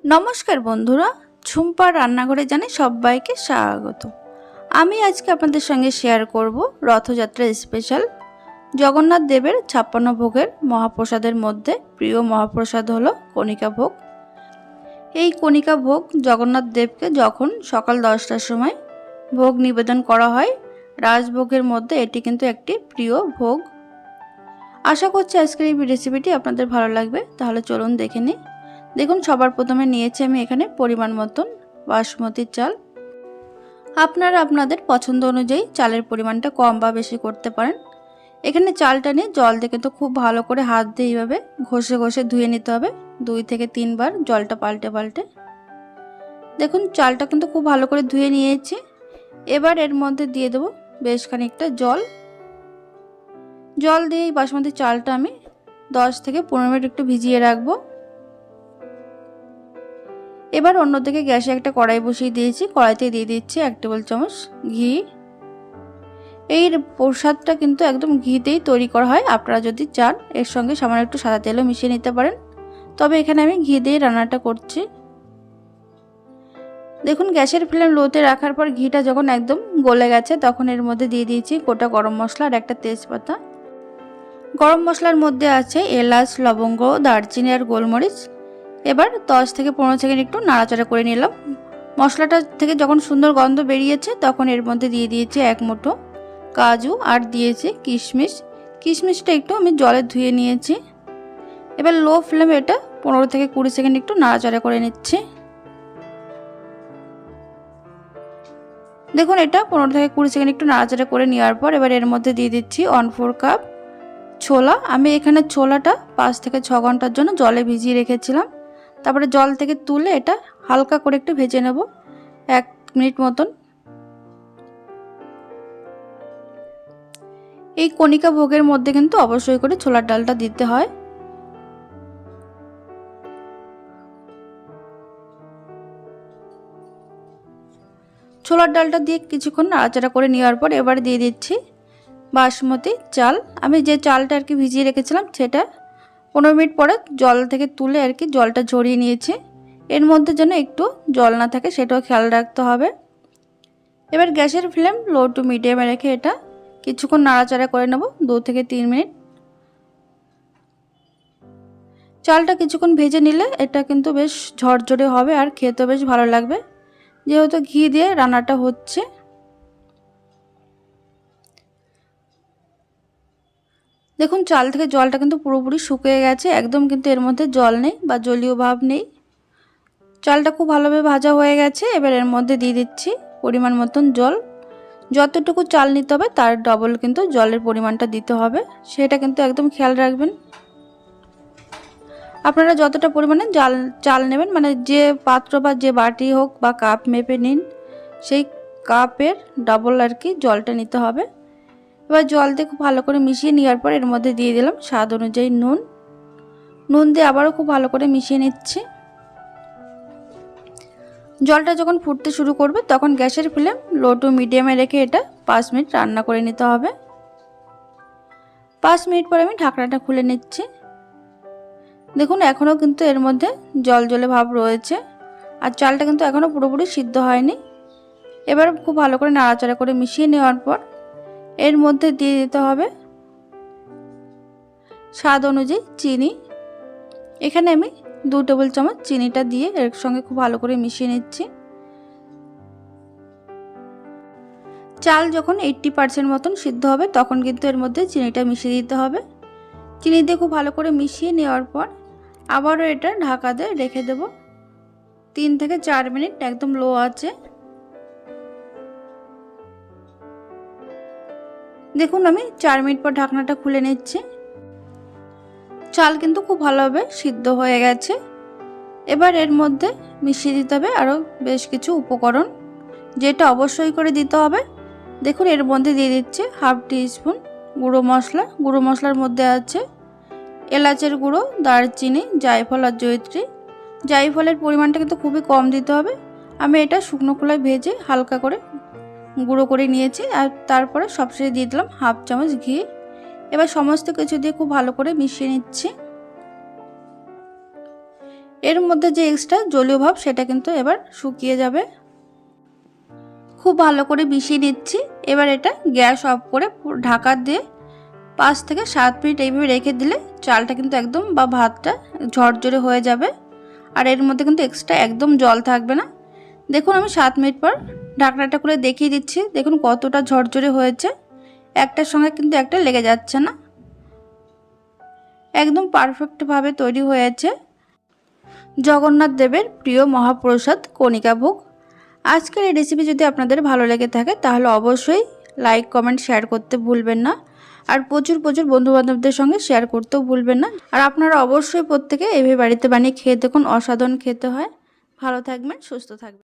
নমস্কার বন্ধুরা, ঝুম্পার রান্নাঘরে জানাই সবাইকে স্বাগত। আমি আজকে আপনাদের সঙ্গে শেয়ার করব রথযাত্রা স্পেশাল জগন্নাথ দেবের 56 ভোগের মহাপ্রসাদের মধ্যে প্রিয় মহাপ্রসাদ হলো কণিকা ভোগ। এই কণিকা ভোগ জগন্নাথ দেবকে যখন সকাল 10টার সময় ভোগ নিবেদন করা হয়, রাজভোগের মধ্যে এটি কিন্তু একটি প্রিয় ভোগ। আশা করছি আজকের এই রেসিপিটি আপনাদের ভালো লাগবে, তাহলে চলুন দেখে নিই। দেখুন, সবার প্রথমে নিয়েছি আমি এখানে পরিমাণ মতন বাসমতি চাল। আপনারা আপনাদের পছন্দ অনুযায়ী চালের পরিমাণটা কম বা বেশি করতে পারেন। এখানে চালটা নিয়ে জল দিয়ে কিন্তু খুব ভালো করে হাত দিয়ে এইভাবে ঘষে ঘষে ধুয়ে নিতে হবে 2 থেকে 3 বার জলটা পাল্টে পাল্টে। দেখুন, চালটা কিন্তু খুব ভালো করে ধুয়ে নিয়েছি। এবার এর মধ্যে দিয়ে দেবো বেশ খানিকটা জল দিয়ে এই বাসমতি চালটা আমি 10 থেকে 15 মিনিট একটু ভিজিয়ে রাখবো। এবার অন্যদিকে গ্যাসে একটা কড়াই বসিয়ে দিয়েছি, কড়াইতে দিয়ে দিচ্ছি 1 টেবিল চামচ ঘি। এই প্রসাদটা কিন্তু একদম ঘিতেই তৈরি করা হয়। আপনারা যদি চান এর সঙ্গে সামান্য একটু সাদা তেলও মিশিয়ে নিতে পারেন, তবে এখানে আমি ঘি দিয়ে রান্নাটা করছি। দেখুন, গ্যাসের ফ্লেম লোতে রাখার পর ঘিটা যখন একদম গলে গেছে, তখন এর মধ্যে দিয়ে দিয়েছি গোটা গরম মশলা আর একটা তেজপাতা। গরম মশলার মধ্যে আছে এলাচ, লবঙ্গ, দারচিনি আর গোলমরিচ। এবার 10 থেকে 15 সেকেন্ড একটু নাড়াচাড়া করে নিলাম। মশলাটা থেকে যখন সুন্দর গন্ধ বেরিয়েছে, তখন এর মধ্যে দিয়ে দিয়েছি 1 মুঠো কাজু আর দিয়েছি কিশমিশ। কিশমিশটা একটু আমি জলে ধুয়ে নিয়েছি। এবার লো ফ্লেমে এটা 15 থেকে 20 সেকেন্ড একটু নাড়াচাড়া করে নিচ্ছি। দেখুন, এটা 15 থেকে 20 সেকেন্ড একটু নাড়াচাড়া করে নেওয়ার পর এবার এর মধ্যে দিয়ে দিচ্ছি 1/4 কাপ ছোলা। আমি এখানে ছোলাটা 5 থেকে 6 ঘন্টার জন্য জলে ভিজিয়ে রেখেছিলাম। তারপরে জল থেকে তুলে এটা হালকা করে একটু ভেজে নেব 1 মিনিট মতন। এই কণিকা ভোগের মধ্যে কিন্তু অবশ্যই করে ছোলার ডালটা দিতে হয়। ছোলার ডালটা দিয়ে কিছুক্ষণ নাড়াচাড়া করে নেওয়ার পর এবার দিয়ে দিচ্ছি বাসমতি চাল। আমি যে চালটা আর কি ভিজিয়ে রেখেছিলাম সেটা 15 মিনিট পরে জল থেকে তুলে আর কি জলটা ঝরিয়ে নিয়েছি। এর মধ্যে যেন একটু জল না থাকে সেটাও খেয়াল রাখতে হবে। এবার গ্যাসের ফ্লেম লো টু মিডিয়ামে রেখে এটা কিছুক্ষণ নাড়াচাড়া করে নেব 2 থেকে 3 মিনিট। চালটা কিছুক্ষণ ভেজে নিলে এটা কিন্তু বেশ ঝরঝরে হবে আর খেতে বেশ ভালো লাগবে, যেহেতু ঘি দিয়ে রান্নাটা হচ্ছে। দেখুন, চাল থেকে জলটা কিন্তু পুরোপুরি শুকিয়ে গেছে, একদম কিন্তু এর মধ্যে জল নেই বা জলীয় ভাব নেই। চালটা খুব ভালোভাবে ভাজা হয়ে গেছে। এবার এর মধ্যে দিয়ে দিচ্ছি পরিমাণ মতন জল। যতটুকু চাল নিতে হবে তার ডবল কিন্তু জলের পরিমাণটা দিতে হবে, সেটা কিন্তু একদম খেয়াল রাখবেন। আপনারা যতটা পরিমাণে চাল নেবেন, মানে যে পাত্র বা যে বাটি হোক বা কাপ মেপে নিন, সেই কাপের ডবল আর কি জলটা নিতে হবে। এবার জল দিয়ে খুব ভালো করে মিশিয়ে নেওয়ার পর এর মধ্যে দিয়ে দিলাম স্বাদ অনুযায়ী নুন দিয়ে আবারও খুব ভালো করে মিশিয়ে নিচ্ছি। জলটা যখন ফুটতে শুরু করবে তখন গ্যাসের ফ্লেম লো টু মিডিয়ামে রেখে এটা 5 মিনিট রান্না করে নিতে হবে। 5 মিনিট পরে আমি ঢাকনাটা খুলে নিচ্ছি। দেখুন, এখনও কিন্তু এর মধ্যে জল ভাব রয়েছে আর চালটা কিন্তু এখনও পুরোপুরি সিদ্ধ হয়নি। এবার খুব ভালো করে নাড়াচাড়া করে মিশিয়ে নেওয়ার পর এর মধ্যে দিয়ে দিতে হবে স্বাদ অনুযায়ী চিনি। এখানে আমি 2 টেবিল চামচ চিনিটা দিয়ে এর সঙ্গে খুব ভালো করে মিশিয়ে নিচ্ছি। চাল যখন 80% মতন সিদ্ধ হবে তখন কিন্তু এর মধ্যে চিনিটা মিশিয়ে দিতে হবে। চিনি দিয়ে খুব ভালো করে মিশিয়ে নেওয়ার পর আবারও এটা ঢাকা দিয়ে রেখে দেব 3 থেকে 4 মিনিট একদম লো আছে। দেখুন, আমি 4 মিনিট পর ঢাকনাটা খুলে নিচ্ছি। চাল কিন্তু খুব ভালোভাবে সিদ্ধ হয়ে গেছে। এবার এর মধ্যে মিশিয়ে দিতে হবে আরও বেশ কিছু উপকরণ, যেটা অবশ্যই করে দিতে হবে। দেখুন, এর মধ্যে দিয়ে দিচ্ছে 1/2 টিস্পুন গুঁড়ো মশলা। গুঁড়ো মশলার মধ্যে আছে এলাচের গুঁড়ো, দারচিনি, জায়ফল আর জয়িত্রী। জায়ফলের পরিমাণটা কিন্তু খুবই কম দিতে হবে। আমি এটা শুকনো খোলায় ভেজে হালকা করে গুঁড়ো করে নিয়েছি। আর তারপরে সবশেষে দিয়ে দিলাম 1/2 চামচ ঘি। এবার সমস্ত কিছু দিয়ে খুব ভালো করে মিশিয়ে নিচ্ছি। এর মধ্যে যে এক্সট্রা জলীয় ভাব সেটা কিন্তু এবার শুকিয়ে যাবে। খুব ভালো করে মিশিয়ে নিচ্ছি। এবার এটা গ্যাস অফ করে ঢাকা দিয়ে 5 থেকে 7 মিনিট এইভাবে রেখে দিলে চালটা কিন্তু একদম বা ভাতটা ঝরঝরে হয়ে যাবে। আর এর মধ্যে কিন্তু এক্সট্রা একদম জল থাকবে না। দেখুন আমি 7 মিনিট পর ঢাকনাটা খুলে দেখিয়ে দিচ্ছি। দেখুন কতটা ঝরঝরে হয়েছে, একটার সঙ্গে কিন্তু একটা লেগে যাচ্ছে না, একদম পারফেক্টভাবে তৈরি হয়েছে জগন্নাথ দেবের প্রিয় মহাপ্রসাদ কণিকা ভোগ। আজকের এই রেসিপি যদি আপনাদের ভালো লেগে থাকে তাহলে অবশ্যই লাইক কমেন্ট শেয়ার করতে ভুলবেন না। আর প্রচুর বন্ধুবান্ধবদের সঙ্গে শেয়ার করতেও ভুলবেন না। আর আপনারা অবশ্যই প্রত্যেকে এইভাবে বাড়িতে বানিয়ে খেয়ে দেখুন, অসাধারণ খেতে হয়। ভালো থাকবেন, সুস্থ থাকবেন।